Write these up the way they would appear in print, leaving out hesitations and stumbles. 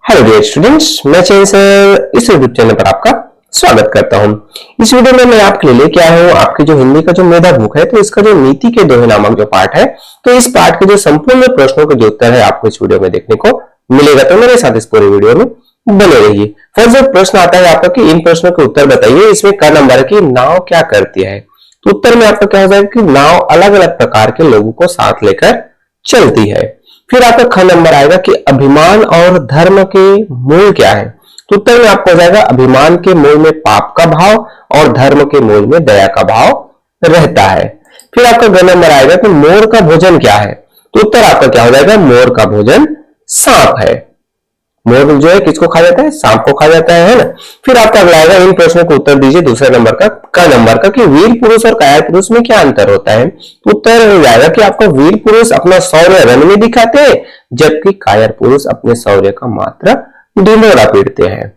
Hello dear students, मैं चैन sir इस YouTube channel पर आपका स्वागत करता हूं। इस वीडियो में मैं आपके लिए लेके आया हूं आपकी जो हिंदी का जो मेधा बुक है, तो इसका जो नीति के दोहे नामक जो पार्ट है, तो इस पार्ट के जो संपूर्ण प्रश्नों के जो उत्तर है आपको इस वीडियो में देखने को मिलेगा। तो मेरे साथ इस पूरे वीडियो में बने रहिए। फर्स्ट जो प्रश्न आता है आपका कि इन प्रश्नों के उत्तर बताइए, इसमें क नंबर है कि नाव क्या करती है। तो उत्तर में आपका क्या हो जाएगा कि नाव अलग अलग प्रकार के लोगों को साथ लेकर चलती है। फिर आपका ख नंबर आएगा कि अभिमान और धर्म के मूल क्या है। तो उत्तर में आपको हो जाएगा अभिमान के मूल में पाप का भाव और धर्म के मूल में दया का भाव रहता है। फिर आपका ग नंबर आएगा कि मोर का भोजन क्या है। तो उत्तर आपका क्या हो जाएगा, मोर का भोजन सांप है। मोर जो है किसको खा जाता है, सांप को खा जाता है ना। फिर आपका अगला आएगा, इन प्रश्नों को उत्तर दीजिए दूसरे नंबर का क नंबर का कि वीर पुरुष और कायर पुरुष में क्या अंतर होता है। तो उत्तर हो जाएगा कि आपका वीर पुरुष अपना शौर्य रण में दिखाते हैं, जबकि कायर पुरुष अपने शौर्य का मात्र ढिंढोरा पीटते हैं।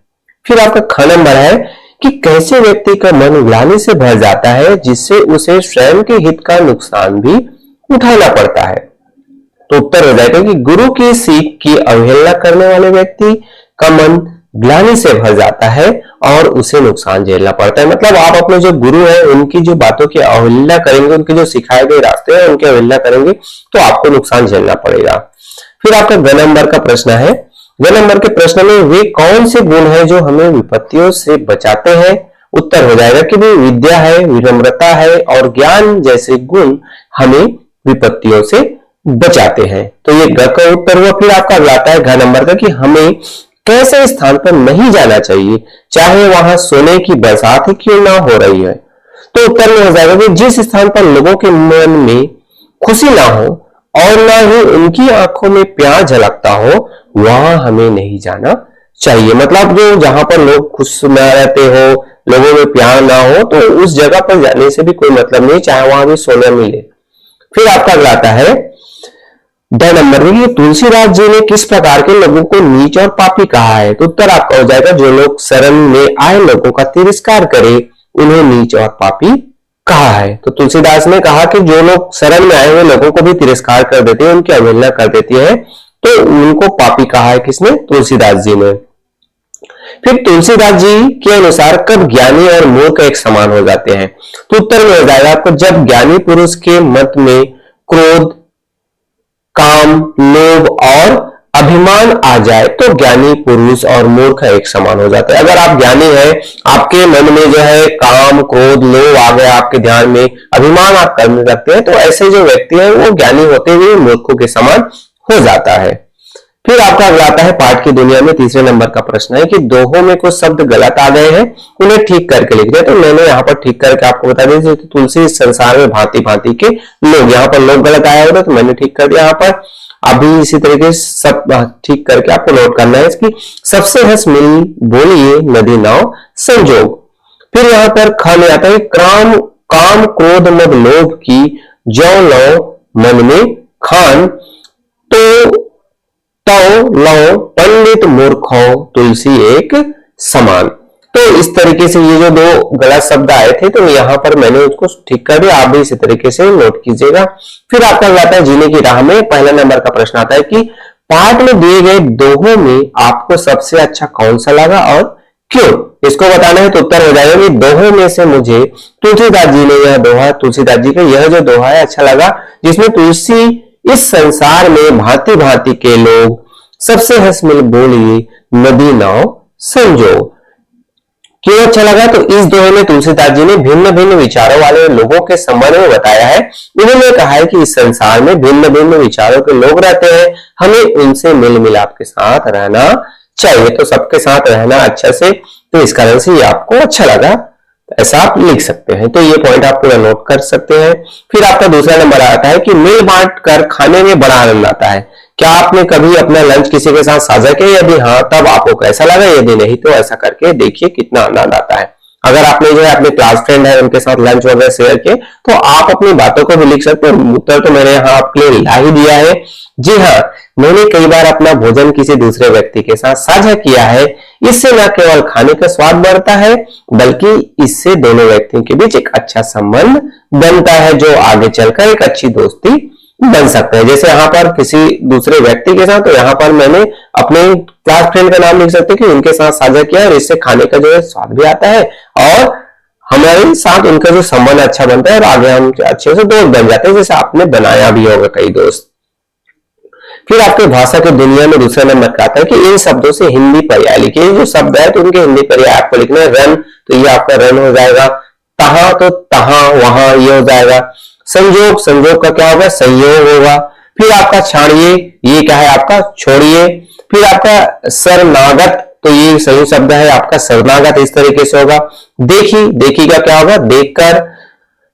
फिर आपका ख नंबर है कि कैसे व्यक्ति का मन ग्लानि से भर जाता है, जिससे उसे स्वयं के हित का नुकसान भी उठाना पड़ता है। तो उत्तर हो जाएगा कि गुरु की सीख की अवहेलना करने वाले व्यक्ति का मन ग्लानि से भर जाता है और उसे नुकसान झेलना पड़ता है। मतलब आप अपने जो गुरु है उनकी जो बातों की अवहेलना करेंगे, उनके जो सिखाए गए रास्ते हैं उनकी अवहेलना करेंगे तो आपको नुकसान झेलना पड़ेगा। फिर आपका ग नंबर का प्रश्न है, ग नंबर के प्रश्न में वे कौन से गुण है जो हमें विपत्तियों से बचाते हैं। उत्तर हो जाएगा कि भी विद्या है, विनम्रता है और ज्ञान जैसे गुण हमें विपत्तियों से बचाते हैं। तो ये ग का उत्तर हुआ। फिर आपका आता है घ नंबर का कि हमें कैसे स्थान पर नहीं जाना चाहिए, चाहे वहां सोने की बरसात ही क्यों ना हो रही है। तो उत्तर में हो जाएगा कि जिस स्थान पर लोगों के मन में खुशी ना हो और ना ही उनकी आंखों में प्यार झलकता हो, वहां हमें नहीं जाना चाहिए। मतलब जो जहां पर लोग खुश ना रहते हो, लोगों में प्यार ना हो, तो उस जगह पर जाने से भी कोई मतलब नहीं, चाहे वहां भी सोना मिले। फिर आपका अगला आता है द नंबर में, तुलसीदास जी ने किस प्रकार के लोगों को नीच और पापी कहा है। तो उत्तर आपका हो जाएगा जो लोग शरण में आए लोगों का तिरस्कार करे, उन्हें नीच और पापी कहा है। तो तुलसीदास ने कहा कि जो लोग शरण में आए हुए लोगों को भी तिरस्कार कर देते हैं, उनकी अवहेलना कर देती है, तो उनको पापी कहा है किसने, तुलसीदास जी ने। फिर तुलसीदास जी के अनुसार कब ज्ञानी और मूर्ख एक समान हो जाते हैं। तो उत्तर में हो जाएगा आपको जब ज्ञानी पुरुष के मत में क्रोध, काम, लोभ और अभिमान आ जाए तो ज्ञानी पुरुष और मूर्ख एक समान हो जाता है। अगर आप ज्ञानी हैं, आपके मन में जो है काम, क्रोध, लोभ आ गया, आपके ध्यान में अभिमान आप करने लगते हैं, तो ऐसे जो व्यक्ति हैं वो ज्ञानी होते हुए मूर्खों के समान हो जाता है। फिर आपका अगला आता है पाठ की दुनिया में तीसरे नंबर का प्रश्न है कि दोहों में कुछ शब्द गलत आ गए हैं, उन्हें ठीक करके लिख दे। तो मैंने यहाँ पर ठीक करके आपको बता दें, तुलसी इस संसार में भांति भांति के लोग, यहाँ पर लोग गलत आया होगा तो मैंने ठीक कर दिया। यहाँ पर अभी इसी तरीके से सब ठीक करके आपको नोट करना है। इसकी सबसे हंस मिल बोलिए नदी नाव संजोग। फिर यहाँ पर ख में आता है काम, काम क्रोध मद लोभ की जौ लो मन में खान, तो लो पंडित मूर्खों तुलसी एक समान। तो इस तरीके से ये जो दो गलत शब्द आए थे, तो यहाँ पर मैंने उसको ठीक कर दिया, आप भी इसी तरीके से नोट कीजिएगा। फिर आपका आता है जीने की राह में पहला नंबर का प्रश्न आता है कि पाठ में दिए गए दोहों में आपको सबसे अच्छा कौन सा लगा और क्यों, इसको बताना है। तो उत्तर हो जाएगा कि दोहों में से मुझे तुलसीदास जी ने यह दोहा, तुलसीदास जी का यह जो दोहा है अच्छा लगा, जिसमें तुलसी इस संसार में भांति भांति के लोग सबसे हंस मिल बोलिए नदी नाव संजो। क्यों अच्छा लगा, तो इस दोहे में तुलसीदास जी ने भिन्न भिन्न विचारों वाले लोगों के संबंध में बताया है। उन्होंने कहा है कि इस संसार में भिन्न भिन्न विचारों के लोग रहते हैं, हमें उनसे मिल मिलाप के साथ रहना चाहिए। तो सबके साथ रहना अच्छा से, तो इस कारण से ये आपको अच्छा लगा, ऐसा आप लिख सकते हैं। तो ये पॉइंट आप पूरा नोट कर सकते हैं। फिर आपका दूसरा नंबर आता है कि मिल बांट कर खाने में बड़ा आनंद आता है। क्या आपने कभी अपना लंच किसी के साथ साझा किया, यदि हाँ तब आपको कैसा लगा, यदि नहीं तो ऐसा करके देखिए कितना आनंद आता है। अगर आपने जो है अपने क्लास फ्रेंड है उनके साथ लंच वगैरह शेयर किए, तो आप अपनी बातों को भी लिख सकते हैं। उत्तर तो मैंने यहाँ आपके लिए ला ही दिया है। जी हाँ, मैंने कई बार अपना भोजन किसी दूसरे व्यक्ति के साथ साझा किया है। इससे न केवल खाने का स्वाद बढ़ता है, बल्कि इससे दोनों व्यक्तियों के बीच एक अच्छा संबंध बनता है, जो आगे चलकर एक अच्छी दोस्ती बन सकते हैं। जैसे यहाँ पर किसी दूसरे व्यक्ति के साथ, तो यहाँ पर मैंने अपने क्लास फ्रेंड का नाम लिख सकते हैं कि उनके साथ साझा किया और इससे खाने का जो है स्वाद भी आता है और हमारे साथ उनका जो संबंध अच्छा बनता है और आगे हम अच्छे से दोस्त बन जाते हैं, जैसे आपने बनाया भी होगा कई दोस्त। फिर आपके भाषा की दुनिया में दूसरा नंबर का आता है कि इन शब्दों से हिंदी पर्याय लिखिए। जो शब्द है तो उनके हिंदी पर्याय आपको लिखना है। रन तो ये आपका रन हो जाएगा, तहा तो तहा वहां ये हो जाएगा। संयोग, संयोग का क्या होगा, संयोग होगा। फिर आपका छाड़िए, ये क्या है आपका छोड़िए। फिर आपका शरणागत, तो ये सही शब्द है आपका शरणागत, इस तरीके से होगा। देखी, देखी का क्या होगा, देखकर।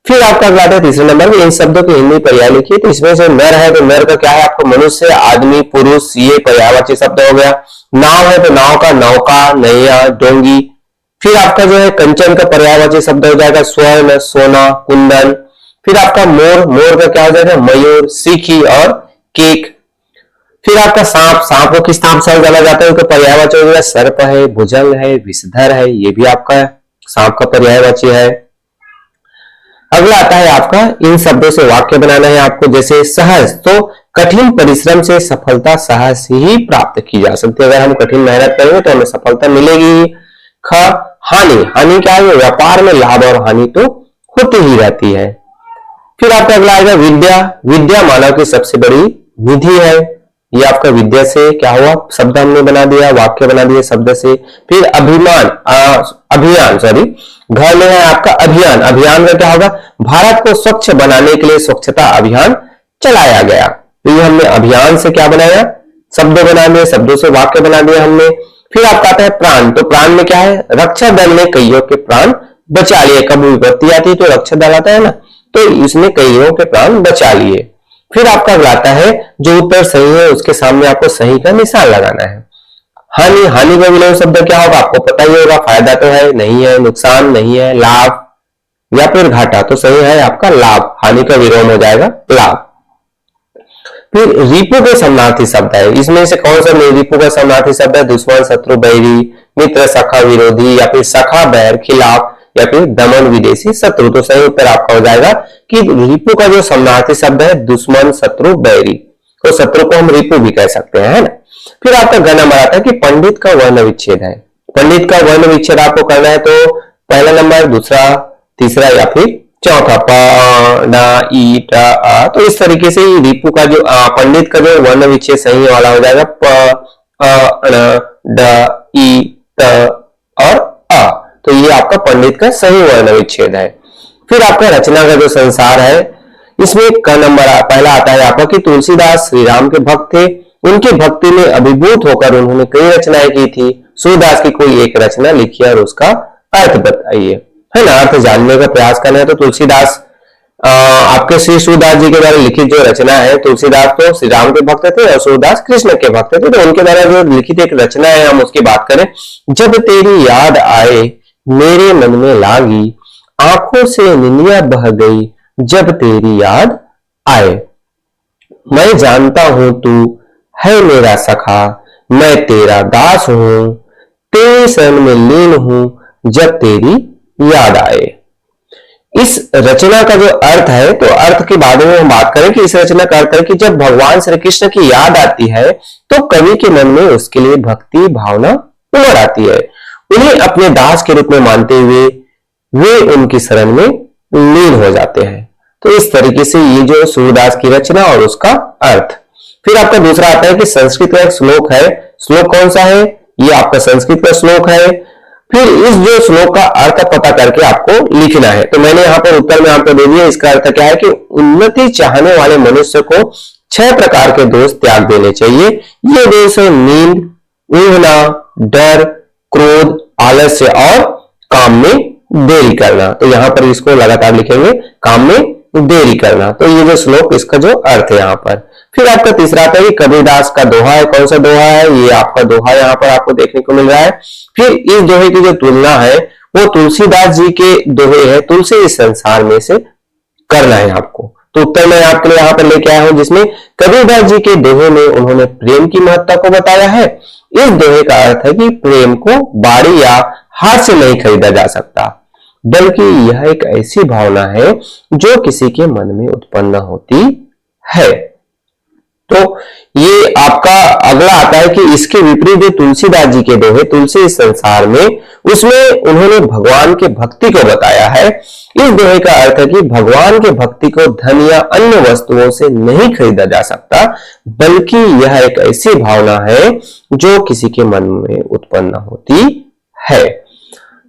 फिर आपका अगला है तीसरे नंबर में इन शब्दों के हिंदी पर्याय लिखिए। तो इसमें से नर है तो नर का क्या है आपको मनुष्य, आदमी, पुरुष, ये पर्यायवाची शब्द हो गया। नाव है तो नाव का नौका, नैया, डोंगी। फिर आपका जो है कंचन का पर्यायवाची शब्द हो जाएगा स्वर्ण, सोना, कुंदन। फिर आपका मोर, मोर का क्या हो जाएगा मयूर, सीखी और केक। फिर आपका सांप, सांप को किस नाम से जाना जाता है, उसका पर्यायवाची हो गया सर्प है, भुजंग है, विषधर है, ये भी आपका सांप का पर्यायवाची है। अगला आता है आपका इन शब्दों से वाक्य बनाना है आपको। जैसे सहज, तो कठिन परिश्रम से सफलता सहज ही प्राप्त की जा सकती है। अगर हम कठिन मेहनत करेंगे तो हमें सफलता मिलेगी। ख, हानि, हानि क्या है, व्यापार में लाभ और हानि तो होती ही रहती है। फिर आपका अगला आएगा विद्या, विद्या मानव की सबसे बड़ी निधि है। ये आपका विद्या से क्या हुआ, शब्द हमने बना दिया, वाक्य बना दिया शब्द से। फिर अभिमान, अभियान, सॉरी, घर में है आपका अभियान, अभियान का क्या होगा, भारत को स्वच्छ बनाने के लिए स्वच्छता अभियान चलाया गया। तो ये हमने अभियान से क्या बनाया, शब्द बना दिए, शब्दों से वाक्य बना दिया हमने। फिर आपका आता है प्राण, तो प्राण में क्या है, रक्षा दल ने कईयों के प्राण बचा लिए। कब विपत्ति आती है तो रक्षा दल आता है ना, तो इसने कईयों के प्राण बचा लिए। फिर आपका आता है जो उत्तर सही है उसके सामने आपको सही का निशान लगाना है। हानि, हानि का विलोम शब्द क्या होगा आपको पता ही होगा, फायदा तो है नहीं है, नुकसान नहीं है, लाभ या फिर घाटा, तो सही है आपका लाभ, हानि का विलोम हो जाएगा लाभ। फिर रिपु के समानार्थी शब्द है, इसमें से कौन सा रिपु का समानार्थी शब्द है, दुश्मन, शत्रु, बैरी, मित्र, सखा, विरोधी, या फिर सखा, बैर, खिलाफ, या फिर दमन, विदेशी, शत्रु। तो सही उत्तर आपका हो जाएगा कि रिपु का जो समानार्थी शब्द है दुश्मन, शत्रु, बैरी, तो शत्रु को हम रिपु भी कह सकते हैं, है ना। फिर आपका ग नंबर आता है कि पंडित का वर्ण विच्छेद है। पंडित का वर्ण विच्छेद आपको करना है तो पहला नंबर, दूसरा, तीसरा या फिर चौथा, प, न, ई, ट, आ। तो इस तरीके से रिपु का जो पंडित का जो वर्ण विच्छेद सही वाला हो जाएगा प, न, ड, ई, त और अ। तो ये आपका पंडित का सही वर्ण विच्छेद है। फिर आपका रचना का जो संसार है, इसमें क नंबर पहला आता है आपका कि तुलसीदास श्री राम के भक्त थे, उनकी भक्ति में अभिभूत होकर उन्होंने कई रचनाएं की थी। सूरदास की कोई एक रचना लिखिए और उसका अर्थ बताइए, है ना। अर्थ जानने का प्रयास करना है तो तुलसीदास, आपके श्री सूरदास जी के द्वारा लिखित जो रचना है, तुलसीदास तो श्री राम के भक्त थे और सूरदास कृष्ण के भक्त थे, तो उनके द्वारा जो लिखित एक रचना है हम उसकी बात करें। जब तेरी याद आए मेरे मन में लागी, आंखों से निनिया बह गई जब तेरी याद आए। मैं जानता हूं तू है मेरा सखा, मैं तेरा दास हूं, तेरी शरण में लीन हूं जब तेरी याद आए। इस रचना का जो अर्थ है, तो अर्थ के बारे में हम बात करें कि इस रचना का अर्थ है कि जब भगवान श्री कृष्ण की याद आती है तो कवि के मन में उसके लिए भक्ति भावना उमड़ आती है। उन्हें अपने दास के रूप में मानते हुए वे उनकी शरण में लीन हो जाते हैं। तो इस तरीके से ये जो सूरदास की रचना और उसका अर्थ। फिर आपका दूसरा आता है कि संस्कृत का एक श्लोक है। श्लोक कौन सा है, ये आपका संस्कृत का श्लोक है। फिर इस जो श्लोक का अर्थ पता करके आपको लिखना है। तो मैंने यहाँ पर उत्तर में आपको दे दिया। इसका अर्थ क्या है कि उन्नति चाहने वाले मनुष्य को 6 प्रकार के दोष त्याग देने चाहिए। ये दोष है नींद, ऊँघना, डर, क्रोध, आलस्य और काम में देरी करना। तो यहां पर इसको लगातार लिखेंगे, काम में देरी करना। तो ये जो श्लोक, इसका जो अर्थ है यहाँ पर। फिर आपका तीसरा आता है कि कबीरदास का दोहा है। कौन सा दोहा है, ये आपका दोहा यहाँ पर आपको देखने को मिल रहा है। फिर इस दोहे की जो तुलना है वो तुलसीदास जी के दोहे है, तुलसी इस संसार में से करना है आपको। तो उत्तर मैं आपके लिए यहाँ पर लेके आया हूं, जिसमें कबीरदास जी के दोहे में उन्होंने प्रेम की महत्ता को बताया है। इस दोहे का अर्थ है कि प्रेम को बाड़ी या हाथ से नहीं खरीदा जा सकता, बल्कि यह एक ऐसी भावना है जो किसी के मन में उत्पन्न होती है। तो ये आपका अगला आता है कि इसके विपरीत जो तुलसीदास जी के दोहे तुलसी इस संसार में, उसमें उन्होंने भगवान के भक्ति को बताया है। इस दोहे का अर्थ है कि भगवान के भक्ति को धन या अन्य वस्तुओं से नहीं खरीदा जा सकता, बल्कि यह एक ऐसी भावना है जो किसी के मन में उत्पन्न होती है।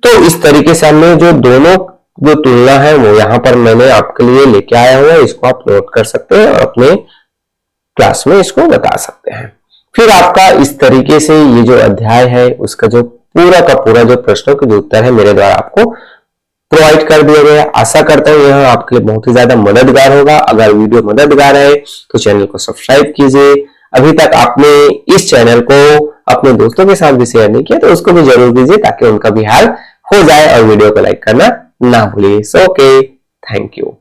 तो इस तरीके से हमने जो दोनों जो तुलना है वो यहाँ पर मैंने आपके लिए लेके आया हुआ है, इसको आप नोट कर सकते हैं और अपने क्लास में इसको बता सकते हैं। फिर आपका इस तरीके से ये जो अध्याय है उसका जो पूरा का पूरा जो प्रश्नों के जो उत्तर है मेरे द्वारा आपको प्रोवाइड कर दिया गया। आशा करता हूँ यह आपके लिए बहुत ही ज्यादा मददगार होगा। अगर वीडियो मददगार है तो चैनल को सब्सक्राइब कीजिए। अभी तक आपने इस चैनल को अपने दोस्तों के साथ भी शेयर नहीं किया तो उसको भी जरूर कीजिए ताकि उनका भी हाल हो जाए, और वीडियो को लाइक करना ना भूलिए। So okay, thank you.